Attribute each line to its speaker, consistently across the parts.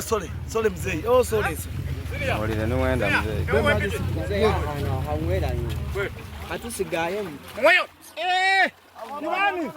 Speaker 1: Sorry mzee. Oh sorry.
Speaker 2: Oli ne wenda mzee.
Speaker 3: Mzee hawela ni. Hatusigaye.
Speaker 1: Mwayo. Ni nani?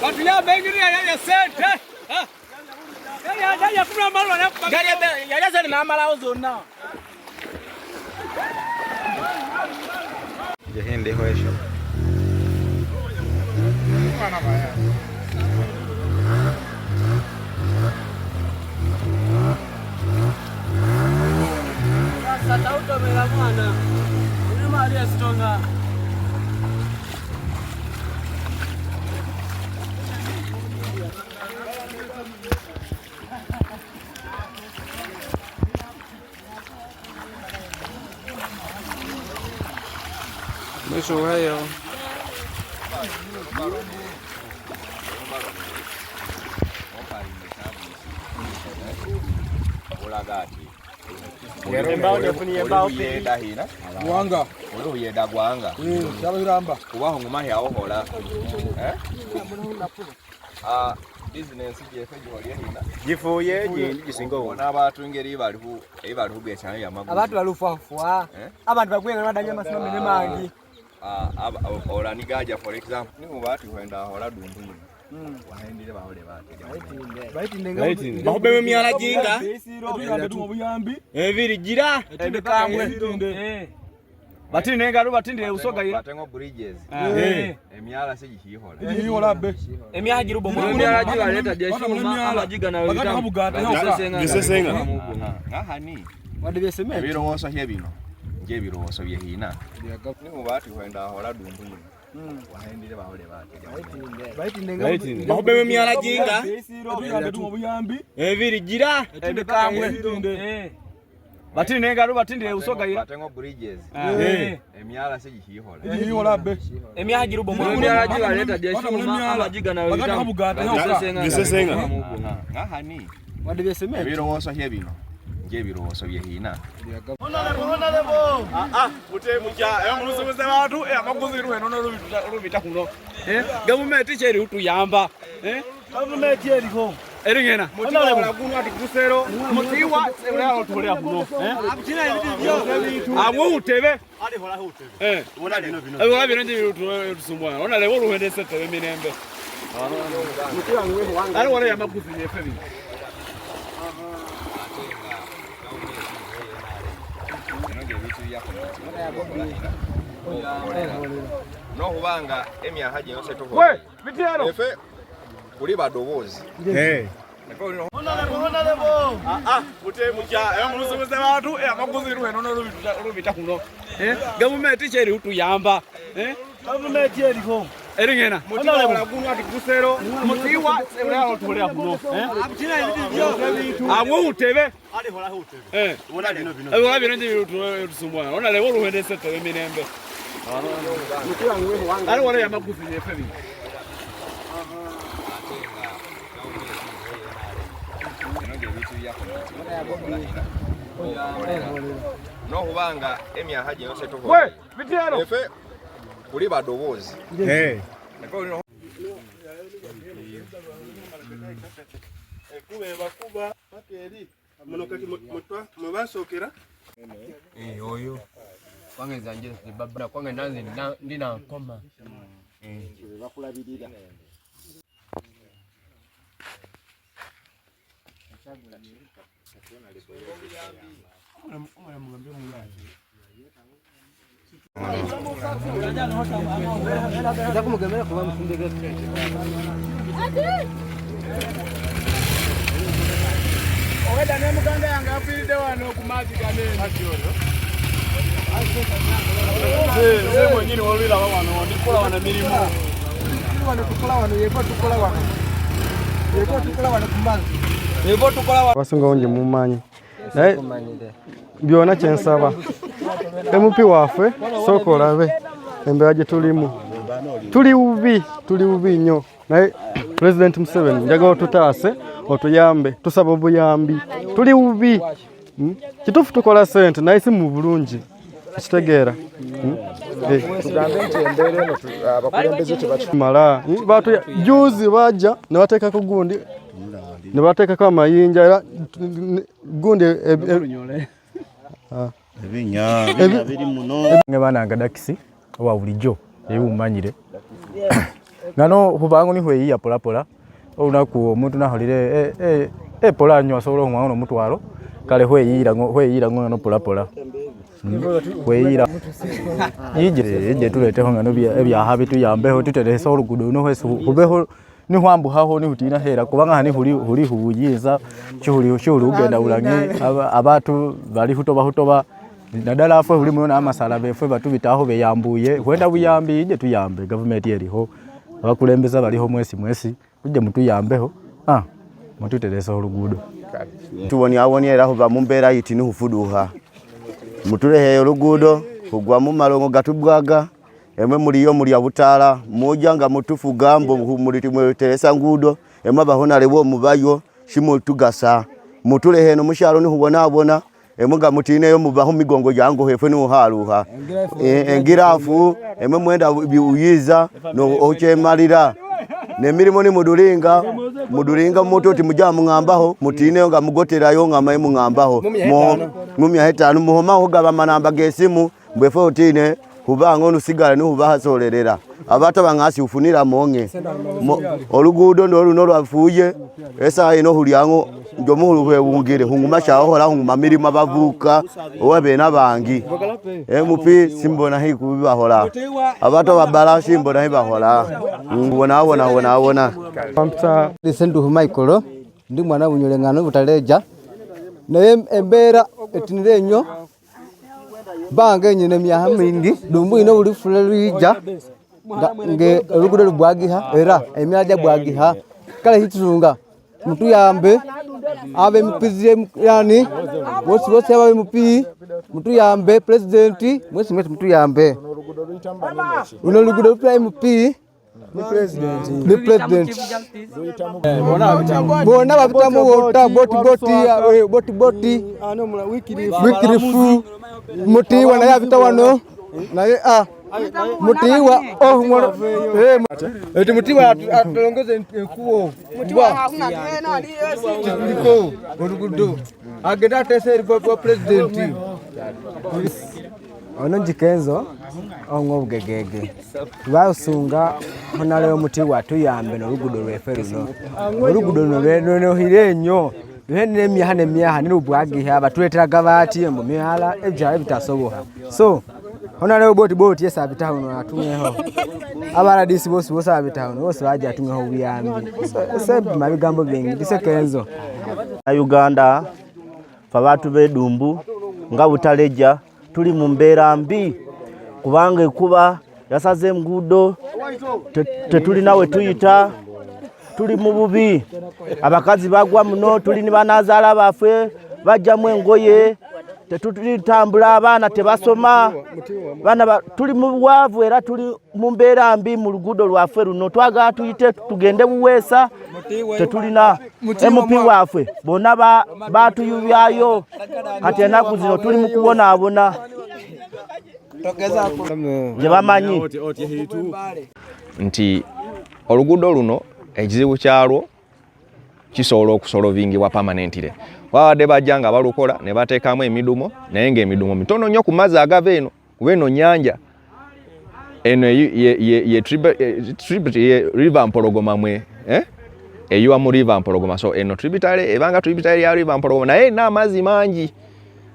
Speaker 1: Watu ya bengi ya sente. Ya kuna malo na gari ya sasa ni mama lao zona.
Speaker 2: Je hindi hoesho.
Speaker 1: Bana baya. Sasa tauto mera mwana. Ni mali ya sitonga.
Speaker 2: Mwisho hayo.
Speaker 1: Gwanga.
Speaker 2: Olo yeda gwanga.
Speaker 1: Cyabiramba.
Speaker 2: Kubaho ngoma ya ohola. Business yefe jwaliye hina. Gifuye gindi gisingo. Bona abantu ngeri balihu bwechana ya magu.
Speaker 3: Abantu balufafuwa. Abantu bagwenga badanya masino mene mangi.
Speaker 2: Ola nigaja for example ni mubati kwenda hola dumbu wahendile bahole bati
Speaker 1: Bahobebe myala jinga.
Speaker 3: Eviri gira
Speaker 1: ebikambwe. Batini nengalu batindire usogaira.
Speaker 2: Batengo bridges. Emyala sejihihola.
Speaker 1: Ejihihola be.
Speaker 3: Emyala girubo mu myala jiba leta jeshuma amajiga na
Speaker 2: bisesenga. Ngahani.
Speaker 3: Wadibeseme.
Speaker 2: Ebiro woso hebino. Nje biro woso byehina. Ni mubati kwenda hola dumbu wahendile bahole bati
Speaker 1: Bahobebe myala jinga.
Speaker 3: Eviri gira
Speaker 1: ebikambwe. Batini nengalu batindire usogaira.
Speaker 2: Batengo bridges. Emyala sejihihola.
Speaker 1: Ejihihola be.
Speaker 3: Emyala girubo mu myala jiba leta jeshuma amajiga na
Speaker 2: bisesenga. Ngahani.
Speaker 3: Wadibeseme.
Speaker 2: Ebiro woso hebino. Nje biro woso byehina.
Speaker 1: Utemuja mulusumuze abantu amaguziru eno nolubita kuno gavumenti cheri utuyamba gavumenti eriko eringena mutiwa laguno ati kusero mutiwa leo tolea kuno abchina ibyo amwe utebe ali hola utebe ubona bino nje tusumbwana ona leo ruhende sete minembe mutiwa ngwe wanga ali wale amaguzi yefe bino
Speaker 2: no hubanga emyaha yose to
Speaker 1: we bitero
Speaker 2: efe kuli badobozi
Speaker 1: utemuja mulusumuze abantu amaguziru eno nolubita kuno gavumenti cheri utuyamba gavumenti eriko eringena mutiwa laguno ati kusero mutiwa leo tolea kuno abchina ibyo amwe utebe ali hola utebe ubona bino nje tusumbwana ona leo ruhende sete minembe mutiwa ngwe wanga ali wale amaguzi yefe bino
Speaker 2: no hubanga emyaha yose to
Speaker 1: we bitero
Speaker 2: efe kuli badobozi
Speaker 4: bakuba bakeri monokati mutwa mubasokera
Speaker 3: oyo kwange zanje zibabra kwange nanzi ndina koma
Speaker 4: bakulabirira
Speaker 3: kumugemera kuba msindege
Speaker 1: Ogeda ne muganda yange afiride wano ku mazi ganene asiolo semo nyini wolira wano ndikola wana milimo wano tukola wano yeko tukola wano ku mazi yeko tukola wano
Speaker 5: basinga onje mumanyi naye byona kyensaba emupi waffe sooka olabe embeera gye tulimu tuli bubi nnyo naye President Museveni njagala otutaase otuyambe tusaba obuyambi tuli bubi kitufu tukola sente naye si mu bulungi ekitegeera
Speaker 2: tugambe nti embeera eno abakulembeze
Speaker 5: tebatumala batu juzi bajja ne bateekako gundi ne bateekako amayinja era gundi
Speaker 4: ebinya biri muno
Speaker 6: ngebananga dakisi owa bulijjo ebumanyire nano kubango ni hweyiya polapola olunaku omuntu naholire pola nnyo asobola omwana n'omutwalo kale hweyiira ngo no polapola hweyiira ije tuleteho ngano ebyaha bituyambeho tuteresa olugudo no hwesu hubeho ni hwambuhaho ni hutina hera kubanga hani huli huyiza cyhuli ugenda ulange abatu bali hutoba nadala afwe huli muna amasala befwe batu bitaho beyambuye hwenda buyambi ije tuyambe government yeriho abakulembeza baliho mwesi uje mutuyambeho mututeresa olugudo
Speaker 4: tuboni awoni era ho bamumbera yiti ni hufuduha mutulehe olugudo kugwa mu malongo gatubwaga emwe muliyo muri abutala mujanga mutufu gambo muri timweteresa ngudo emwe bahona lebo mubayo shimutugasa mutulehe no musharo ni hubona emuga mutineyo mubaho migongo jango hefwe ni uharuha engirafu emwe mwenda biuyiza no ochemalira nemirimo ni muduringa moto ti mujamu ngambaho mutineyo nga mugoterayo ngamaye mungambaho mumya hetanu muhoma hugaba manamba gesimu mbwefe utine hubango nusigala ni hubahasolerera abato bangasi ufunira monge olugudo ndo luno lwafuye esa ino hulyango njo muhulwe wungire hunguma shahola hunguma mirima bavuka owabe nabangi mupi simbona hiku bibahola abato babala simbona hibahola wona
Speaker 5: pampa
Speaker 7: Lisendu Michael ndi mwana bunyolengano butaleja naye embera etinire nnyo bange nyine myaha mingi dumbu ino buli fulelija nge olugudo lubwagiha era emyaja bwagiha kale hitunga mtu yambe abe mpizie yani wose abe mpi mtu yambe president mwesi mtu yambe uno lugudo lwa mpi ni president bona babitamu wota boti wikirifu muti wana yabita wano naye mutiwa mwana eti mutiwa atolongeze nkuo mutiwa hakuna tena ndiko olugudo agenda teseri kwa president
Speaker 8: ono jikenzo ongo bugegege basunga honale muti watuyambe no lugudo lwefe luno olugudo no hirenyo bene emyaha n'ubwagiha abatweteraga bati embo myala ebya bitasoboha so honale boti yesa bitaho no atumyeho abaradisi bose abitaho bose baje atumyeho buyambi se mabigambo bingi disekenzo
Speaker 4: Uganda fabatu bedumbu nga butaleja tuli mu mbeera mbi kubanga kuba yasaze ngudo tetuli nawe tuyita tuli mu bubi abakazi bagwa muno tuli ni banazala bafwe bajja mu engoye tetutambula abana tebasoma bana tuli mu bwavu era tuli mu mbeera mbi mu lugudo lwaffe luno twaga tuyite tugende buweesa tetulina MP waffe bonna batuyubyayo kati enaku zino tuli mu kubona jebamanyi
Speaker 2: nti olugudo luno ekizibu kyalwo kisobola okusolvingibwa permanently wawadde bajja nga balukola ne bateekamu emidumo naye ng'emidumo mitono nnyo ku mazzi agava eno kuba eno nnyanja eno ye river Mpologoma mwe eyiwa mu river Mpologoma so eno tributary ebanga tributary ya river Mpologoma naye ena amazzi mangi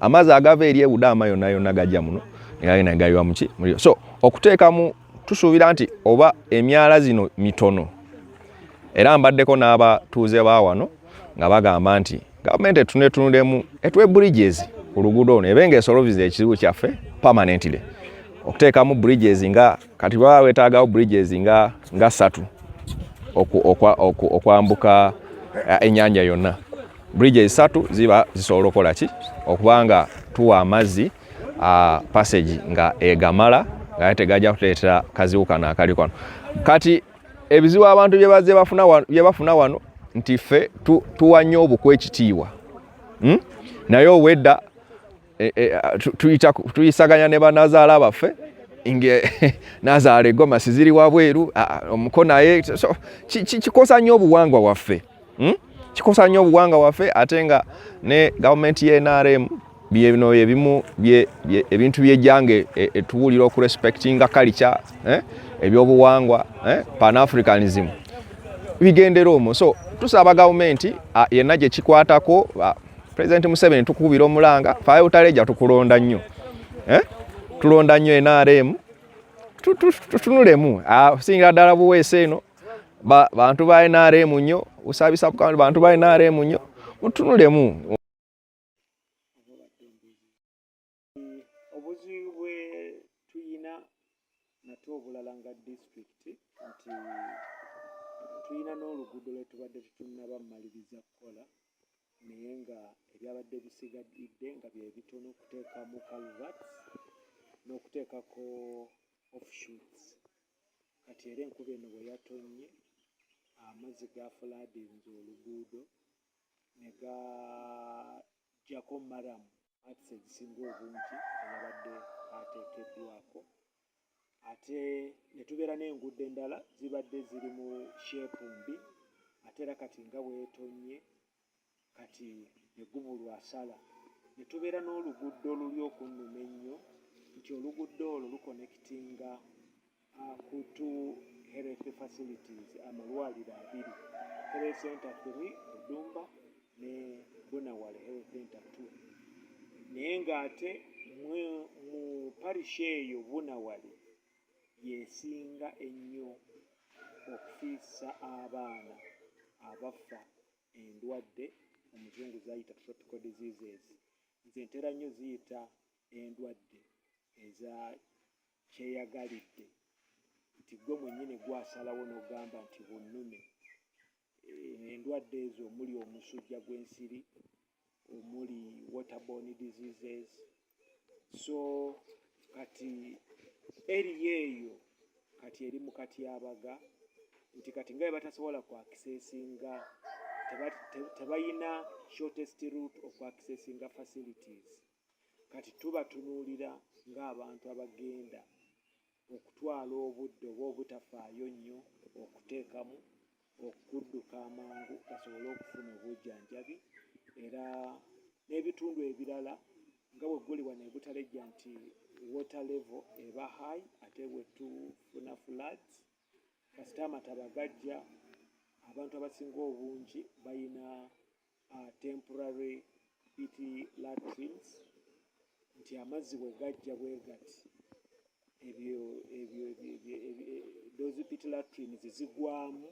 Speaker 2: amazzi agava eri ebudama yonna gajja muno ngagenda gayiwa muki mulio so okuteekamu tusuubira nti oba emyala zino mitono era mbaddeko n'abatuuze ba wano nga bagamba nti gavumenti etunulemu etwe bridges ku luguudo ono ebe ng'esoloviza ekizibu kyaffe permanently okuteekamu bridges nga kati baba weetaagawo bridges nga 3 okwambuka ennyanja yonna bridges 3 ziba zisobola okukola ki okubanga tuwa amazzi passage nga egamala nga tegajja kuteetera kazibu kano akali kano kati ebizibu abantu bye bafuna wano nti ffe tuwa nnyo obukwa ekitiibwa naye owedda tuyisaganya ne banazaala baffe nazaala eggoma siziri wabweru omuko naye kikosa nnyo obuwangwa waffe kikosa nnyo obuwangwa waffe ate nga ne gavumenti ye NRM bino ebimu ebintu by'ejjange etuwulira okurespectinga culture ebyobuwangwa pan-africanism bigendera omwo. So tusaba gavumenti yenna gye kikwatako President Museveni tukubira omulanga faayo utaleja tukulonda nnyo tulonda nnyo NRM tutunulemu singa ddala buweese eno bantu ba NRM nnyo usabisa bantu ba NRM nnyo mutunulemu.
Speaker 9: Obuzibu bwe tuyina natwo obulala nga district nti tuyina n'oluguudo lwe tubadde tutunaba mmaliriza kukola naye nga ebyabadde bisigadde nga bye bitono okuteekamu culverts n'okuteekako offshoots. Kati era enkuba eno bwe yatonye amazzi gafulaadinze oluguudo ne gajjako maramu ati ezisinga obungi eyabadde ateekeddwako ate ne tubeera n'enguudo endala zibadde ziri mu sheepu mbi ate era kati nga bwetonye kati negubulwa asala ne tubeera n'oluguudo oluli okunnuma ennyo nti oluguudo olwo lukonekitinga kutu health facilities amalwaliro abiri Health Center 3 Edumba ne Bunawale Health Center 2 naye ng'ate mu parish eyo Bunawale yesinga ennyo okufiisa abaana abafa endwadde omuzungu zayita tropical diseases. Nze ntera nnyo ziyita endwadde eza kyeyagalidde nti gwe mwennyini gwasalawo n'ogamba nti bunnume. Endwadde ezo omuli omusujja gw'ensiri omuli waterborne diseases. So kati eriyo eyo kati eri mu katyabaga nti kati nga bwe batasobola kwakisesinga tebayina shortest route okwakisesinga facilities kati tubatunuulira ng'abantu abagenda okutwala obudde oba obutafaayo nnyo okuteekamu okudduka amangu basobole okufuna obujjanjabi era n'ebitundu ebirala nga bwe guli wano ebutalejja nti water level eba high ate bwe tufuna floods kasita amataba gajja abantu abasinga obungi bayina temporary pit latrines nti amazzi bwe gajja bwe gati those pit latrines zigwamu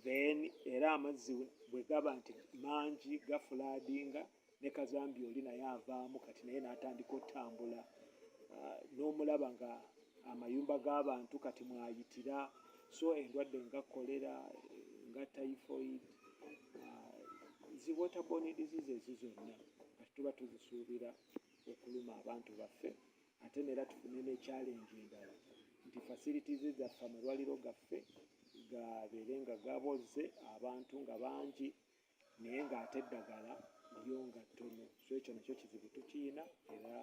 Speaker 9: then era amazzi bwe gaba nti mangi gafulaadinga ne kazambi oli naye avaamu kati naye n'atandika otambula n'omulaba nga amayumba g'abantu kati mwayitira. So endwadde nga kolera nga typhoid zi waterborne diseases zonna kati tuba tuzisuubira okuluma abantu baffe ate neera tufune ne challenge endala nti facilities zaffe amalwaliro gaffe gabeere nga gaboze abantu nga bangi naye ng'ate eddagala lyo nga ttono. So ekyo nakyo kizibu tukiyina era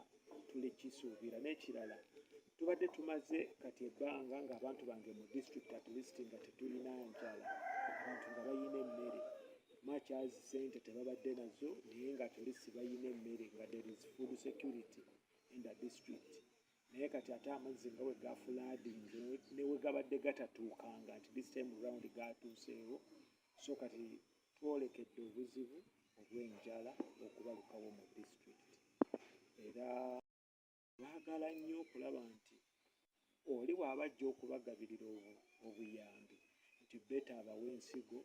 Speaker 9: tulikisuubira. N'ekirala tubadde tumaze kati ebbanga ng'abantu bange mu district at least nga tetulina njala abantu nga bayina emmere machazi sente tebabadde nazo naye nga tolisi bayina emmere nga there is food security in the district naye kati ate amazzi nga bwe gafulaadinze ne we gabadde gatatuukanga nti this time round gatuuseewo. So kati twolekedde obuzibu obw'enjala okubalukawo mu district era baagala nnyo okulaba nti oli bw'abajja okubagabirira obuyambi nti beta abawa ensigo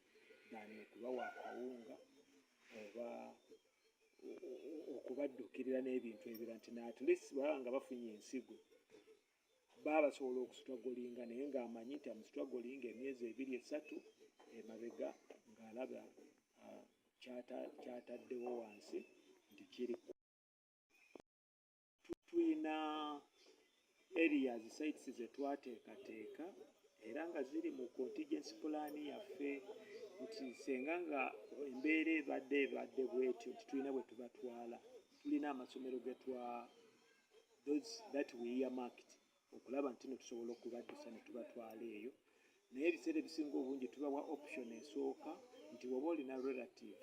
Speaker 9: dani okubawa akawunga oba okubaddukirira n'ebintu ebira nti at least baba nga bafunye ensigo baba basobola okusitwagolinga naye ng'amanyi nti amusitwagolinga emyezi 2-3 emabega ng'alaba kyataddewo wansi nti kiri. Tulina areas sites ze twateekateeka era nga ziri mu contingency plan yaffe nti senga nga embeera ebadde bwetyo nti tulina bwe tubatwala, tulina amasomero those that we earmarked okulaba nti tusobola okubaddusa ne tubatwala eyo. Naye ebiseera ebisinga obungi tubawa option esooka nti woba olina relative